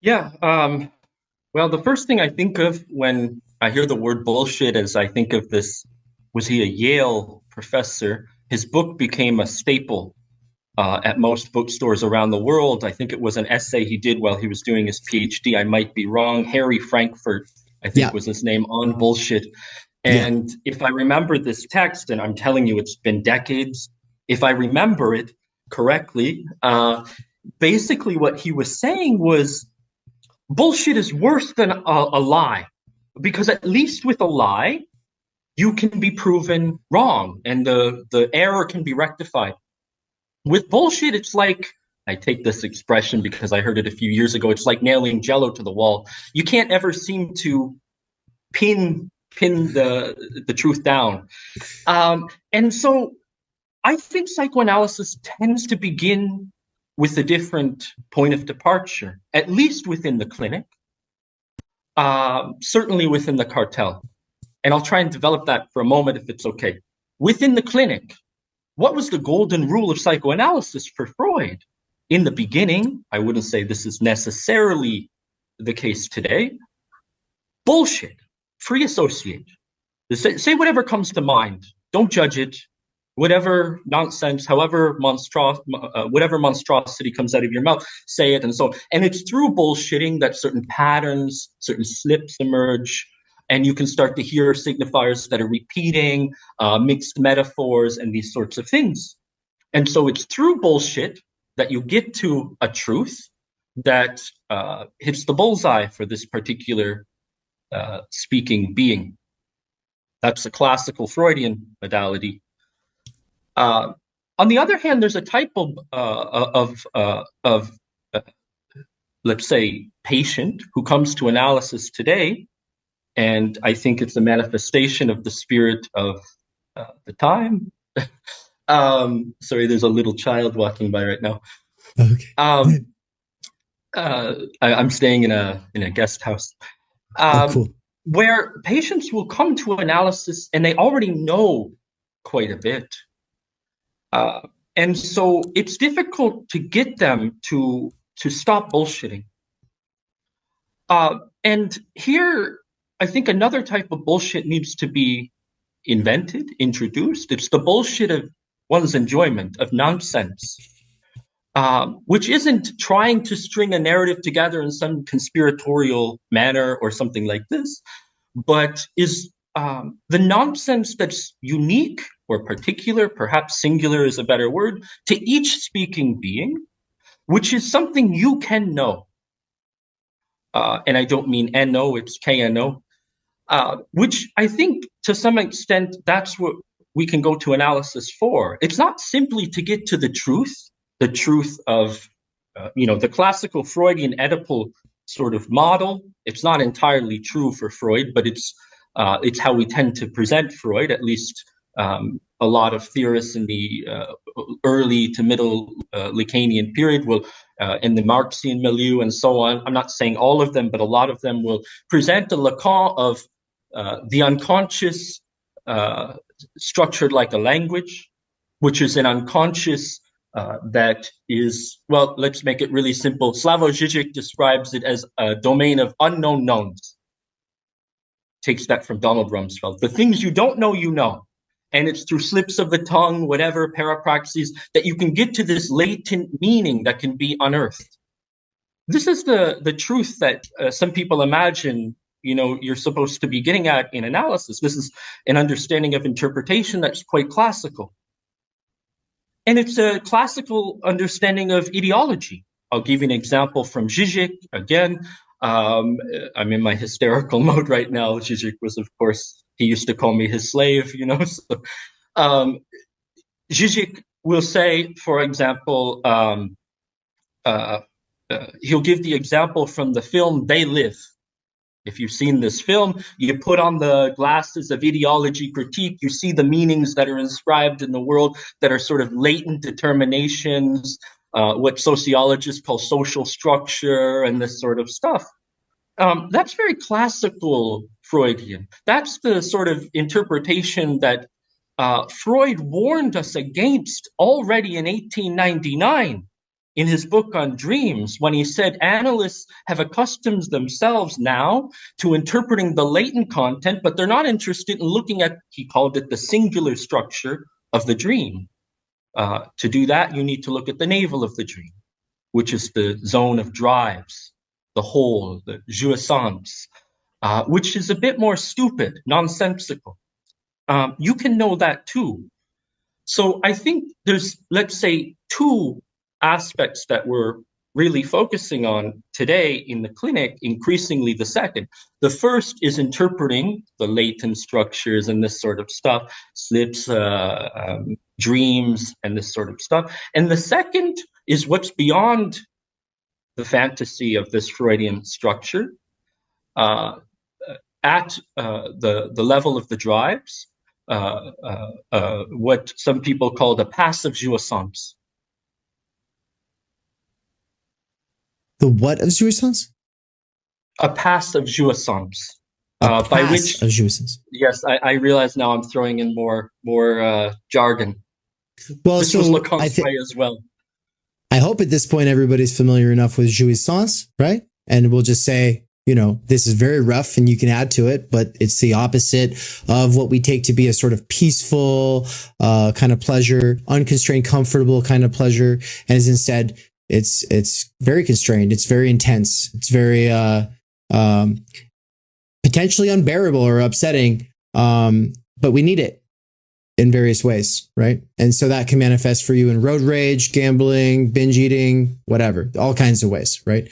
Yeah. Well, the first thing I think of when I hear the word bullshit is I think of this. Was he a Yale professor? His book became a staple at most bookstores around the world. I think it was an essay he did while he was doing his PhD. I might be wrong. Harry Frankfurt, I think Yeah, was his name, on bullshit. yeah, And if I remember this text, and I'm telling you, it's been decades, if I remember it correctly, basically what he was saying was bullshit is worse than a lie, because at least with a lie you can be proven wrong and the error can be rectified. With bullshit, it's like, I take this expression because I heard it a few years ago, it's like nailing jello to the wall. You can't ever seem to pin the truth down. And so I think psychoanalysis tends to begin with a different point of departure, at least within the clinic, certainly within the cartel. And I'll try and develop that for a moment if it's okay. Within the clinic, what was the golden rule of psychoanalysis for Freud? In the beginning, I wouldn't say this is necessarily the case today. Bullshit, free associate. Say whatever comes to mind. Don't judge it. Whatever nonsense, whatever monstrosity comes out of your mouth, say it, and so on. And it's through bullshitting that certain patterns, certain slips emerge, and you can start to hear signifiers that are repeating, mixed metaphors, and these sorts of things. And so it's through bullshit that you get to a truth that hits the bullseye for this particular speaking being. That's a classical Freudian modality. Uh, on the other hand, there's a type of let's say, patient who comes to analysis today, and I think it's a manifestation of the spirit of the time. Sorry, there's a little child walking by right now. okay. Um, I'm staying in a guest house Oh, um, cool. where patients will come to analysis and they already know quite a bit. Uh, and so it's difficult to get them to stop bullshitting. And here, I think another type of bullshit needs to be invented, introduced. It's the bullshit of one's enjoyment, of nonsense, which isn't trying to string a narrative together in some conspiratorial manner or something like this, but is the nonsense that's unique or particular, perhaps singular is a better word, to each speaking being, which is something you can know. And I don't mean NO, it's KNO, which I think to some extent that's what we can go to analysis for. It's not simply to get to the truth of, the classical Freudian Oedipal sort of model. It's not entirely true for Freud, but it's how we tend to present Freud, at least a lot of theorists in the early to middle Lacanian period will, in the Marxian milieu and so on. I'm not saying all of them, but a lot of them will present a Lacan of the unconscious structured like a language, which is an unconscious that is, well, let's make it really simple. Slavoj Žižek describes it as a domain of unknown knowns. Takes that from Donald Rumsfeld. The things you don't know, you know. And it's through slips of the tongue, whatever, parapraxis, that you can get to this latent meaning that can be unearthed. This is the truth that some people imagine, you're supposed to be getting at in analysis. This is an understanding of interpretation that's quite classical. And it's a classical understanding of ideology. I'll give you an example from Žižek. Again, I'm in my hysterical mode right now. Žižek was, of course, he used to call me his slave, So, Žižek will say, for example, uh, he'll give the example from the film They Live. If you've seen this film, you put on the glasses of ideology critique, you see the meanings that are inscribed in the world that are sort of latent determinations, what sociologists call social structure and this sort of stuff. That's very classical Freudian. That's the sort of interpretation that Freud warned us against already in 1899 in his book on dreams when he said analysts have accustomed themselves now to interpreting the latent content, but they're not interested in looking at, he called it the singular structure of the dream. To do that, you need to look at the navel of the dream, which is the zone of drives, the whole, the jouissance, which is a bit more stupid, nonsensical. You can know that too. So I think there's, let's say, two aspects that we're really focusing on today in the clinic, increasingly the second. The first is interpreting the latent structures and this sort of stuff, slips, dreams, and this sort of stuff. And the second is what's beyond the fantasy of this Freudian structure, at the level of the drives, what some people call the passive jouissance. The what of jouissance? A passive jouissance. By which of jouissance. Yes, I realize now I'm throwing in more jargon. Well, this was Lacan's way as well. I hope at this point everybody's familiar enough with jouissance, right? And we'll just say, you know, this is very rough and you can add to it, but it's the opposite of what we take to be a sort of peaceful kind of pleasure, unconstrained, comfortable kind of pleasure. And is instead, it's very constrained. It's very intense. It's very potentially unbearable or upsetting, but we need it in various ways, right? And so that can manifest for you in road rage, gambling, binge eating, whatever, all kinds of ways, right?